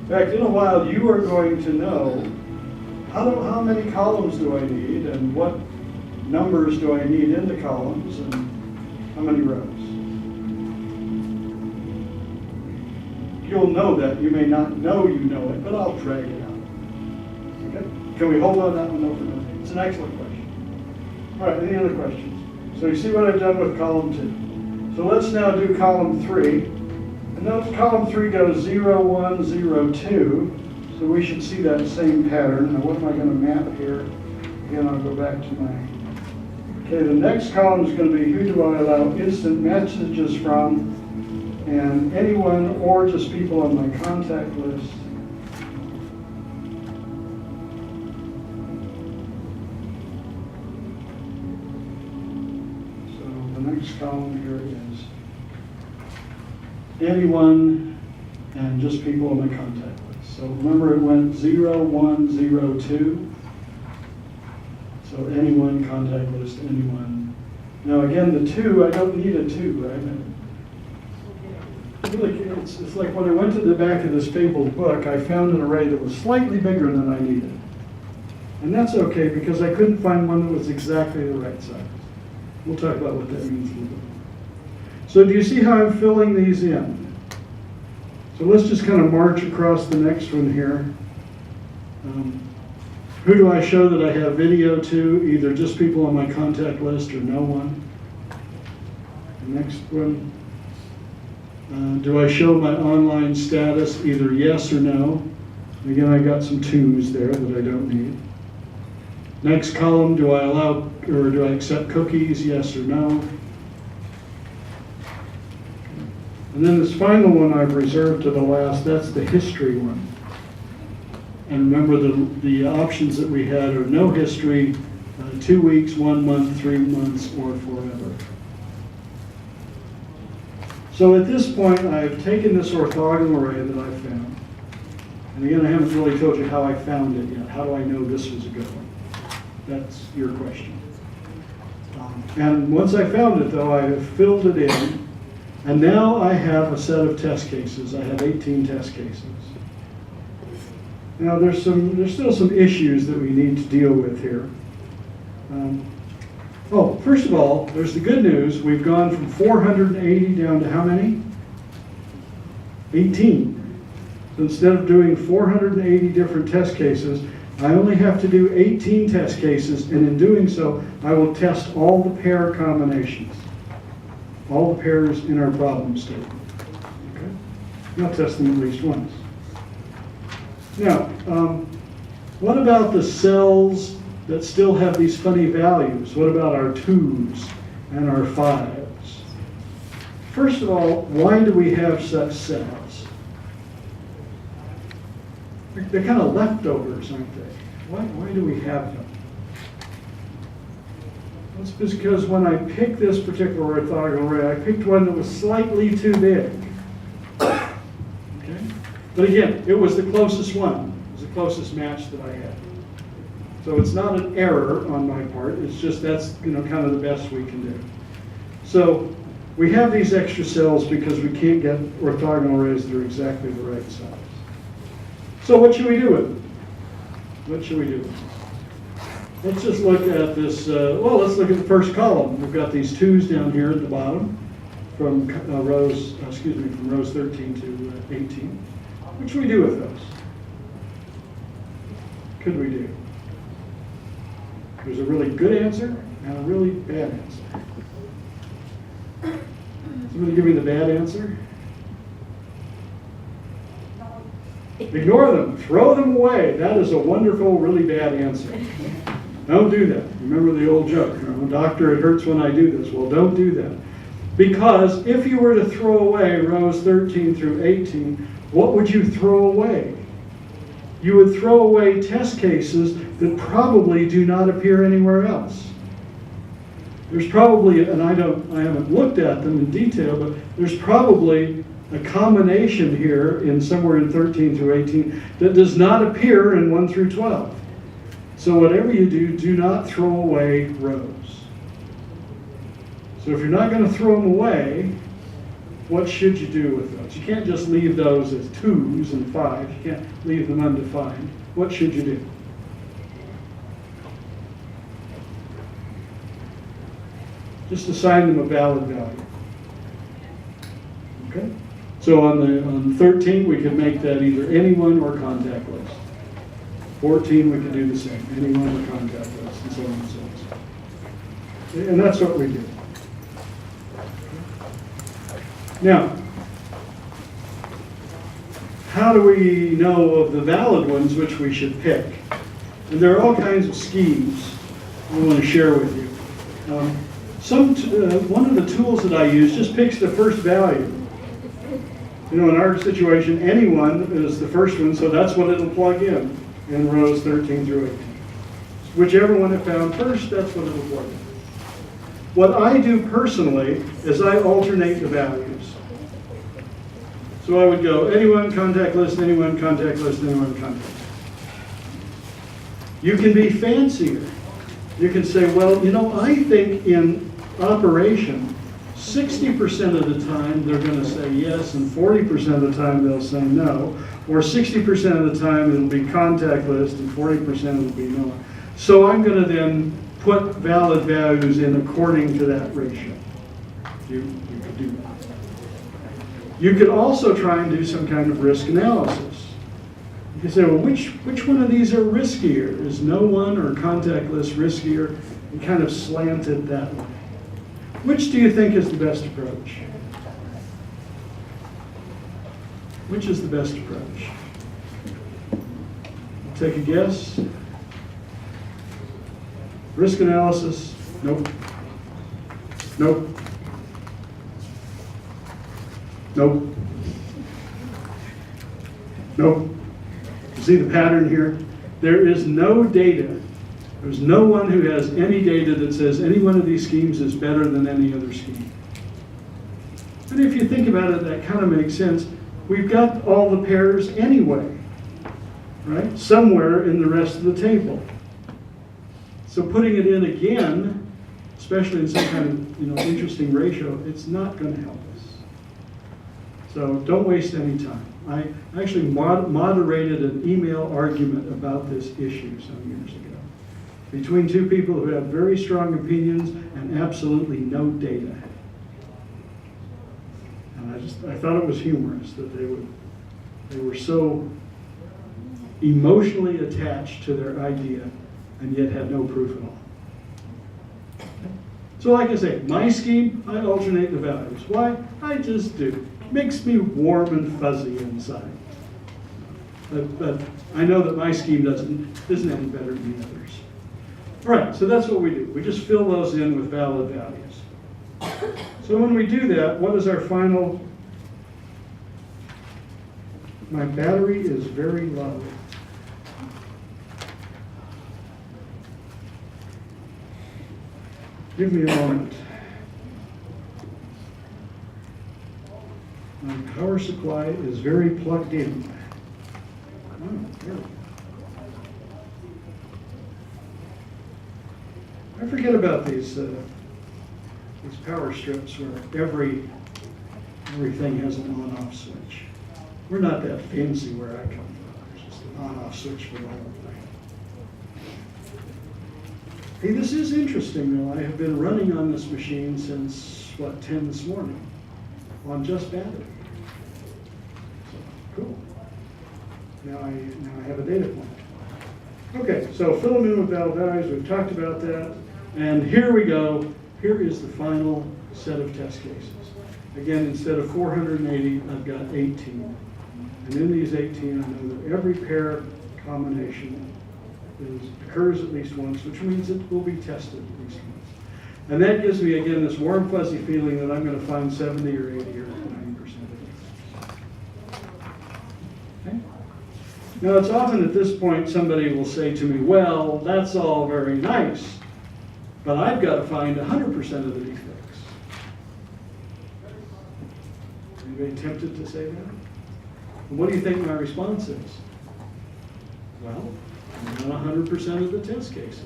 fact, in a while you are going to know how many columns do I need and what numbers do I need in the columns and how many rows. You'll know that. You may not know you know it, but I'll drag it out. Okay? Can we hold on that one over now? It's an excellent question. All right, any other questions? So you see what I've done with column 2. So let's now do column 3. And notice column 3 goes 0, 1, 0, 2. So we should see that same pattern. Now what am I going to map here? Again, I'll go back to my... Okay, the next column is going to be who do I allow instant messages from, and anyone or just people on my contact list. So the next column here is anyone and just people on my contact list. So remember it went 0, 1, 0, 2. So anyone, contact list, anyone. Now again, the 2, I don't need a 2, right? Really, it's like when I went to the back of this fabled book, I found an array that was slightly bigger than I needed. And that's okay because I couldn't find one that was exactly the right size. We'll talk about what that means a little bit. So do you see how I'm filling these in? So let's just kind of march across the next one here. Who do I show that I have video to? Either just people on my contact list or no one. The next one. Do I show my online status? Either yes or no. Again, I got some 2s there that I don't need. Next column, do I allow or do I accept cookies? Yes or no. And then this final one I've reserved to the last, that's the history one. And remember the options that we had are no history, 2 weeks, 1 month, 3 months, or forever. So at this point, I've taken this orthogonal array that I found. And again, I haven't really told you how I found it yet. How do I know this was a good one? That's your question. And once I found it, though, I have filled it in. And now I have a set of test cases. I have 18 test cases. Now there's still some issues that we need to deal with here. First of all, there's the good news. We've gone from 480 down to how many? 18. So instead of doing 480 different test cases, I only have to do 18 test cases, and in doing so, I will test all the pair combinations. All the pairs in our problem statement. Okay? I'll test them at least once. Now, what about the cells that still have these funny values? What about our 2s and our 5s? First of all, why do we have such cells? They're kind of leftovers, aren't they? Why do we have them? That's because when I picked this particular orthogonal array, I picked one that was slightly too big. Okay? But again, it was the closest one. It was the closest match that I had. So it's not an error on my part. It's just that's kind of the best we can do. So we have these extra cells because we can't get orthogonal arrays that are exactly the right size. So what should we do with them? What should we do with them? Let's just look at this. Let's look at the first column. We've got these 2s down here at the bottom from rows 13 to 18. What should we do with those? Could we do? There's a really good answer and a really bad answer. Somebody give me the bad answer? Ignore them. Throw them away. That is a wonderful, really bad answer. Don't do that. Remember the old joke, doctor, it hurts when I do this. Well, don't do that. Because if you were to throw away rows 13 through 18, what would you throw away? You would throw away test cases that probably do not appear anywhere else. There's probably, and I haven't looked at them in detail, but there's probably a combination here in somewhere in 13 through 18 that does not appear in 1 through 12. So whatever you do, do not throw away rows. So if you're not going to throw them away, What should you do with those? You can't just leave those as 2s and 5s. You can't leave them undefined. What should you do? Just assign them a valid value. Okay? So on 13, we could make that either anyone or contact list. 14, we could do the same, anyone or contact list, and so on and so on. And that's what we do. Now, how do we know of the valid ones which we should pick? And there are all kinds of schemes I want to share with you. One of the tools that I use just picks the first value. You know, in our situation, anyone is the first one, so that's what it'll plug in rows 13 through 18. Whichever one it found first, that's what it'll plug in. What I do personally is I alternate the values. So I would go anyone, contact list, anyone, contact list, anyone, contact list. You can be fancier. You can say, well, you know, I think in operation, 60% of the time they're going to say yes, and 40% of the time they'll say no. Or 60% of the time it'll be contact list, and 40% it'll be no. So I'm going to then put valid values in according to that ratio. You could do that. You could also try and do some kind of risk analysis. You can say, well, which one of these are riskier? Is no one or contact list riskier? And kind of slant it that way. Which do you think is the best approach? Which is the best approach? Take a guess. Risk analysis? Nope. Nope. Nope. Nope. You see the pattern here? There is no data. There's no one who has any data that says any one of these schemes is better than any other scheme. And if you think about it, that kind of makes sense. We've got all the pairs anyway, right? Somewhere in the rest of the table. So putting it in again, especially in some kind of interesting ratio, it's not going to help us. So don't waste any time. I actually moderated an email argument about this issue some years ago between two people who have very strong opinions and absolutely no data. And I thought it was humorous that they were so emotionally attached to their idea and yet had no proof at all. So like I say, my scheme, I alternate the values. Why? I just do. Makes me warm and fuzzy inside. But I know that my scheme isn't any better than the others. All right, so that's what we do. We just fill those in with valid values. So when we do that, what is our final? My battery is very low. Give me a moment. My power supply is very plugged in. Oh, there we go. I forget about these power strips where everything has an on-off switch. We're not that fancy where I come from. There's just an on-off switch for the whole thing. Hey, this is interesting though. I have been running on this machine since 10 this morning on just battery. So, cool. Now I have a data point. Okay, so fill them in with valid values. We've talked about that. And here we go. Here is the final set of test cases. Again, instead of 480, I've got 18. And in these 18, I know that every pair combination occurs at least once, which means it will be tested at least once. And that gives me, again, this warm, fuzzy feeling that I'm going to find 70 or 80 or 90% of it. Okay? Now, it's often at this point somebody will say to me, well, that's all very nice, but I've got to find 100% of the defects. Anybody tempted to say that? And what do you think my response is? Well, run 100% of the test cases.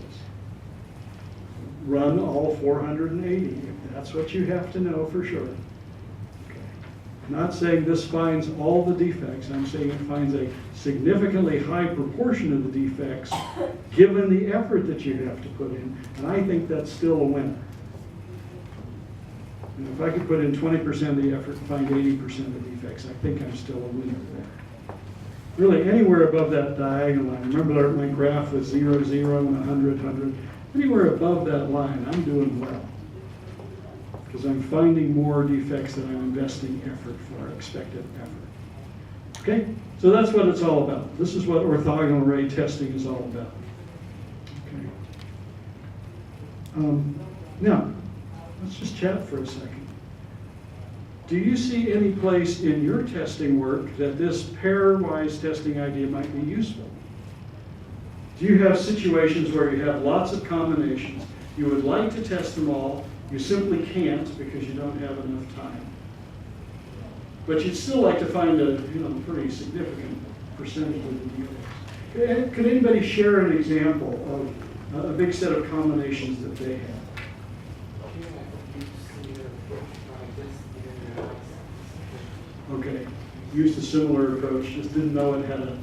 Run all 480, if that's what you have to know for sure. Okay. I'm not saying this finds all the defects. I'm saying it finds a significantly high proportion of the defects given the effort that you have to put in. And I think that's still a winner. And if I could put in 20% of the effort and find 80% of the defects, I think I'm still a winner there. Really, anywhere above that diagonal line, remember my graph was 0, 0, and 100, 100. Anywhere above that line, I'm doing well. Because I'm finding more defects than I'm investing effort for, expected effort. Okay, so that's what it's all about. This is what orthogonal array testing is all about. Okay. Now, let's just chat for a second. Do you see any place in your testing work that this pairwise testing idea might be useful? Do you have situations where you have lots of combinations, you would like to test them all, you simply can't because you don't have enough time, but you'd still like to find a pretty significant percentage of the defects? Could anybody share an example of a big set of combinations that they have? Okay, used a similar approach, just didn't know it had a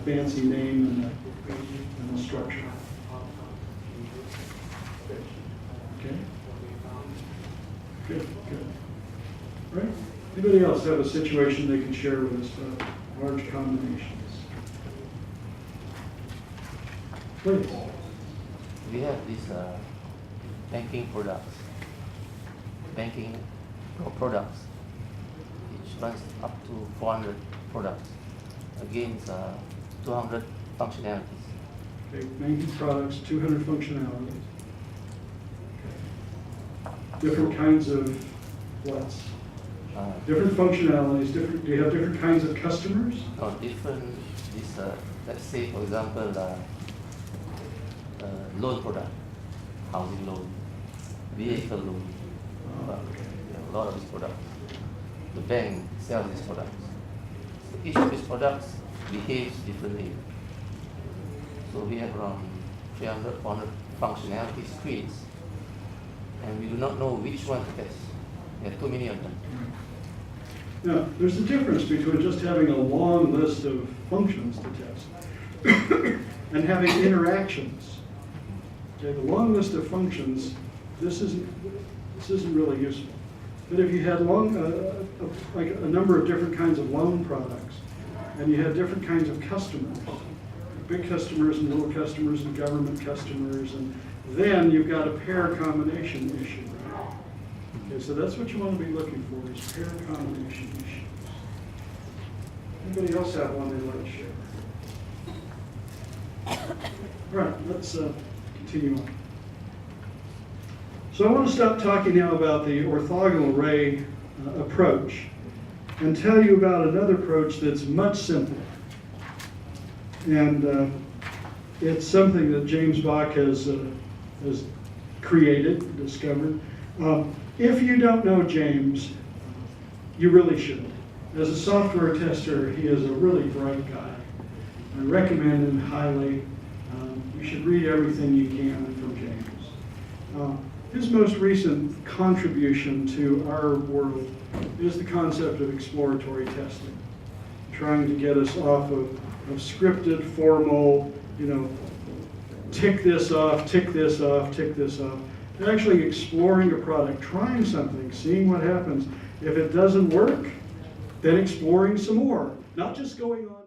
fancy name and a structure. Okay. Good, good. Right? Anybody else have a situation they can share with us about large combinations? Please. We have these banking products. Banking products. Each runs up to 400 products against 200 functionalities. Okay, banking products, 200 functionalities. Different kinds of what's? Different functionalities, do you have different kinds of customers? No, different, let's say for example, loan product, housing loan, vehicle loan, a lot of these products. The bank sells these products. So each of these products behaves differently. So we have around 300, 400 functionality screens, and we do not know which one to test. There are too many of them. Now, there's a difference between just having a long list of functions to test and having interactions. Okay, the long list of functions, this isn't really useful. But if you had like a number of different kinds of loan products, and you had different kinds of customers, big customers and little customers and government customers, and then you've got a pair combination issue. Okay, so that's what you want to be looking for, is pair combination issues. Anybody else have one they'd like to share? All right, let's continue on. So I want to stop talking now about the orthogonal array approach and tell you about another approach that's much simpler. And it's something that James Bach has created, discovered. If you don't know James, you really should. As a software tester, he is a really bright guy. I recommend him highly. You should read everything you can from James. His most recent contribution to our world is the concept of exploratory testing, trying to get us off of scripted, formal, tick this off, tick this off, tick this off, and actually exploring a product, trying something, seeing what happens. If it doesn't work, then exploring some more, not just going on.